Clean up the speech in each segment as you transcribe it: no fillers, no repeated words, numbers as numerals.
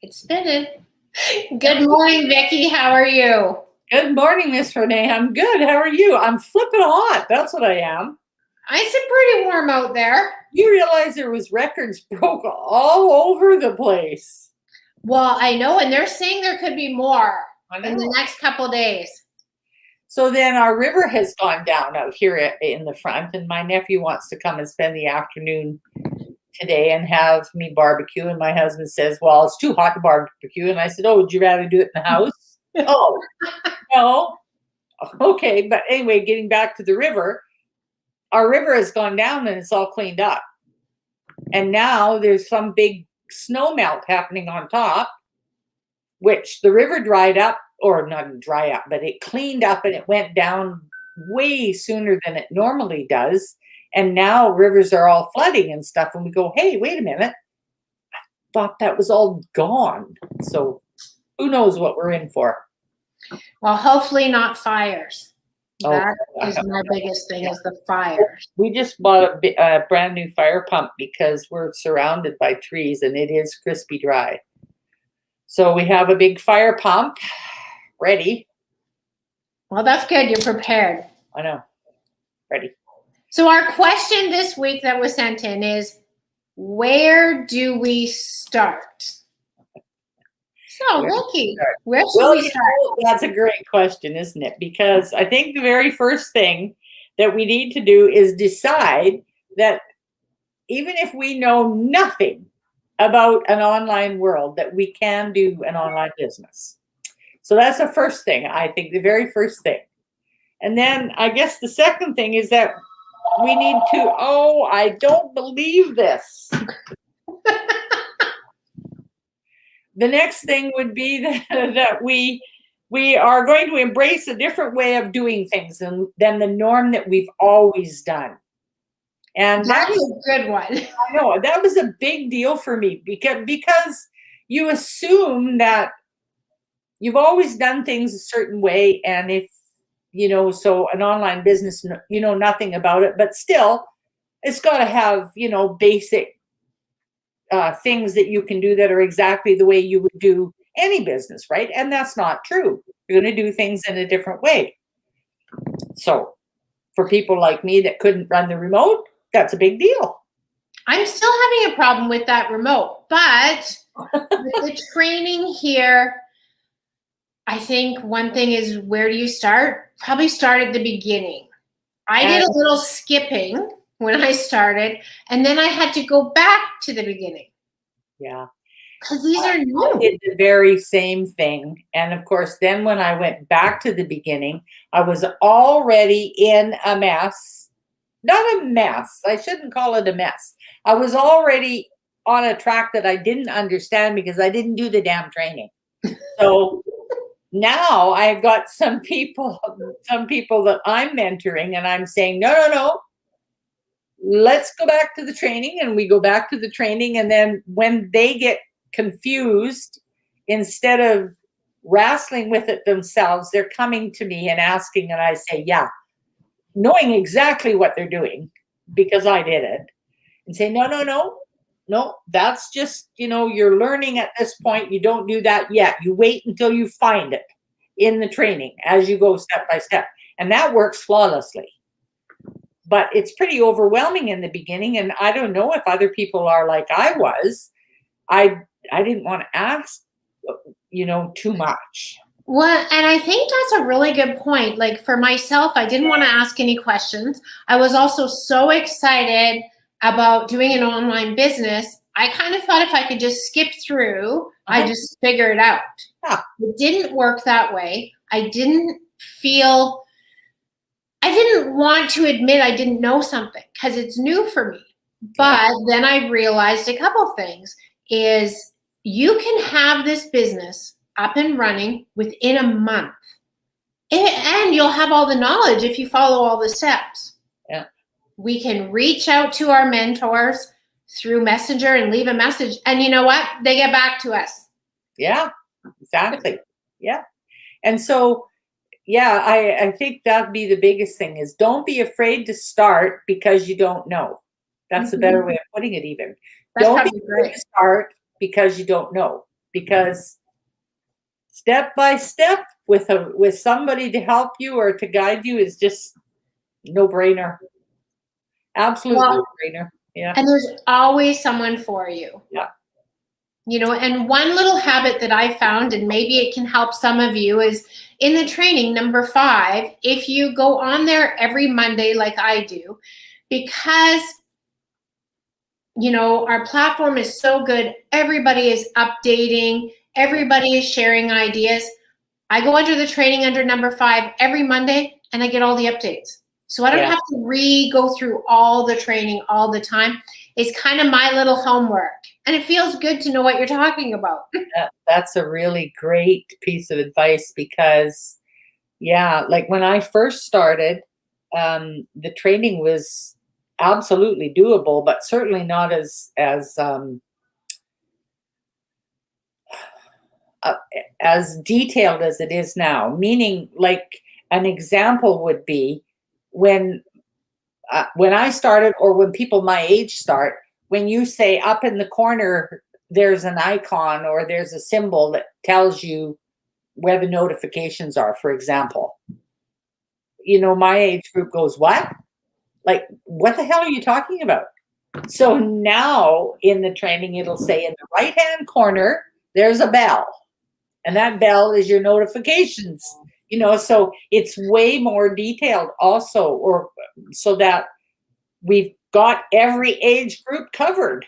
It's spinning. Good morning, Vicki. How are you? Good morning, Miss Renee. I'm good. How are you? I'm flipping hot. That's what I am. It's pretty warm out there. You realize there was records broke all over the place. Well, I know, and they're saying there could be more in the next couple days. So then our river has gone down out here in the front, and my nephew wants to come and spend the afternoon today and have me barbecue. And my husband says, well, it's too hot to barbecue. And I said, oh, would you rather do it in the house? Oh, no. Okay. But anyway, getting back to the river, our river has gone down and it's all cleaned up. And now there's some big snow melt happening on top, which the river dried up, or not dry up, but it cleaned up and it went down way sooner than it normally does. And now rivers are all flooding and stuff. And we go, hey, wait a minute. I thought that was all gone. So who knows what we're in for? Well, hopefully not fires. That is my biggest thing, is the fires. We just bought a brand new fire pump because we're surrounded by trees and it is crispy dry. So we have a big fire pump ready. Well, that's good. You're prepared. I know. Ready. So our question this week that was sent in is, where do we start? So, Vicki, where should we start? That's a great question, isn't it? Because I think the very first thing that we need to do is decide that even if we know nothing about an online world, that we can do an online business. So that's the first thing, I think, the very first thing. And then I guess the second thing is that we need to, I don't believe this. The next thing would be that we are going to embrace a different way of doing things than the norm that we've always done. And that is a good one. I know, that was a big deal for me because you assume that you've always done things a certain way. And if, so an online business, you know nothing about it, but still it's got to have, basic things that you can do that are exactly the way you would do any business, right? And that's not true. You're going to do things in a different way. So for people like me that couldn't run the remote, that's a big deal. I'm still having a problem with that remote, but with the training here, I think one thing is, where do you start? Probably start at the beginning. I did a little skipping when I started, and then I had to go back to the beginning. Yeah. Because these are new. I did the very same thing. And of course, then when I went back to the beginning, I was already in a mess. Not a mess. I shouldn't call it a mess. I was already on a track that I didn't understand because I didn't do the damn training. So now I've got some people that I'm mentoring, and I'm saying, no. Let's go back to the training. And we go back to the training. And then when they get confused, instead of wrestling with it themselves, they're coming to me and asking, and I say, yeah, knowing exactly what they're doing because I did it, and say, no, that's just, you're learning at this point. You don't do that yet. You wait until you find it in the training as you go step by step. And that works flawlessly. But it's pretty overwhelming in the beginning. And I don't know if other people are like I was. I didn't want to ask, too much. Well, and I think that's a really good point. Like for myself, I didn't want to ask any questions. I was also so excited about doing an online business. I kind of thought if I could just skip through, I just figure it out. Yeah. It didn't work that way. I didn't want to admit I didn't know something because it's new for me. But then I realized a couple things is you can have this business up and running within a month. And you'll have all the knowledge if you follow all the steps. Yeah. We can reach out to our mentors through Messenger and leave a message. And you know what? They get back to us. Yeah, exactly. Yeah. And so, I think that'd be the biggest thing is don't be afraid to start because you don't know. That's a better way of putting it even. Don't be afraid to start because you don't know. because step by step with somebody to help you or to guide you is just no brainer. Absolute no brainer. Yeah. And there's always someone for you. Yeah. You know, and one little habit that I found, and maybe it can help some of you, is in the training, number 5, if you go on there every Monday like I do, because, you know, our platform is so good, everybody is updating, everybody is sharing ideas. I go under the training under number 5 every Monday, and I get all the updates. So I don't have to go through all the training all the time. It's kind of my little homework. And it feels good to know what you're talking about. That's a really great piece of advice because, like when I first started, the training was absolutely doable, but certainly not as detailed as it is now. Meaning, like an example would be when I started, or when people my age start, when you say up in the corner, there's an icon or there's a symbol that tells you where the notifications are, for example. You know, my age group goes, what? Like, what the hell are you talking about? So now in the training, it'll say in the right-hand corner, there's a bell. And that bell is your notifications. You know, so it's way more detailed also, or so that we've got every age group covered.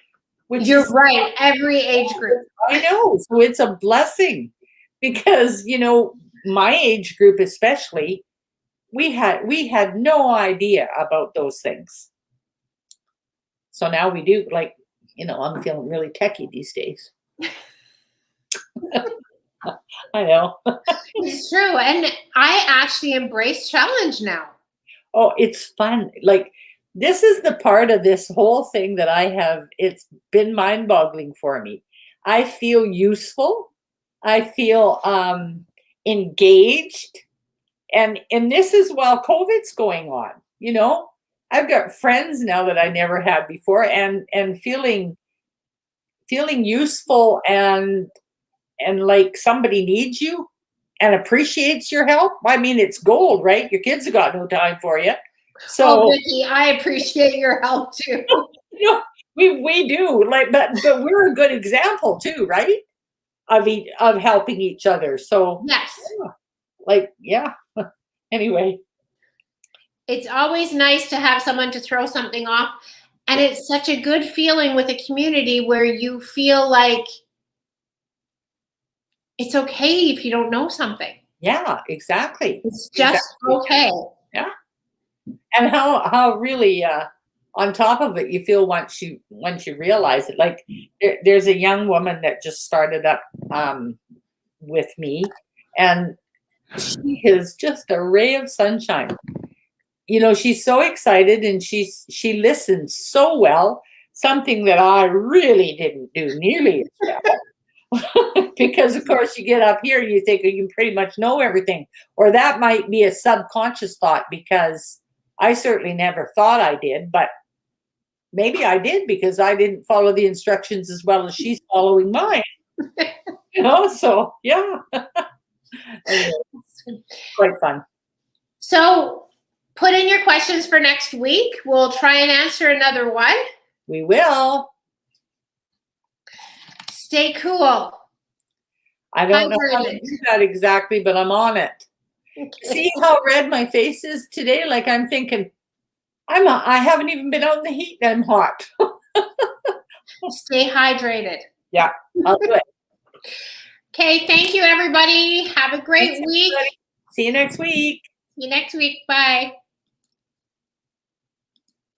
You're right, every age group. I know. So it's a blessing because, you know, my age group especially, we had no idea about those things. So now we do. Like, you know, I'm feeling really techie these days. I know. It's true. And I actually embrace challenge now. Oh, it's fun. Like, this is the part of this whole thing that it's been mind-boggling for me. I feel useful. I feel engaged. And this is while COVID's going on, you know. I've got friends now that I never had before, and feeling useful and like somebody needs you and appreciates your help. I mean, it's gold, right? Your kids have got no time for you. So, Vicki, I appreciate your help too. You know, we do, like, but we're a good example too, right? Of helping each other. So yes, Anyway, it's always nice to have someone to throw something off, and it's such a good feeling with a community where you feel like it's okay if you don't know something. Yeah, exactly. It's just okay. Yeah. And how really on top of it you feel once you realize it. Like there's a young woman that just started up with me, and she is just a ray of sunshine. You know, she's so excited, and she listens so well, something that I really didn't do nearly as well. Because of course you get up here and you think you pretty much know everything, or that might be a subconscious thought, because I certainly never thought I did, but maybe I did because I didn't follow the instructions as well as she's following mine. You know, so yeah. Anyway, quite fun. So put in your questions for next week. We'll try and answer another one. We will. Stay cool. I don't know how to do that exactly, but I'm on it. Okay. See how red my face is today? Like I'm thinking, I haven't even been out in the heat and I'm hot. Stay hydrated. Yeah, I'll do it. Okay, thank you, everybody. Have a great week. Everybody. See you next week. See you next week. Bye.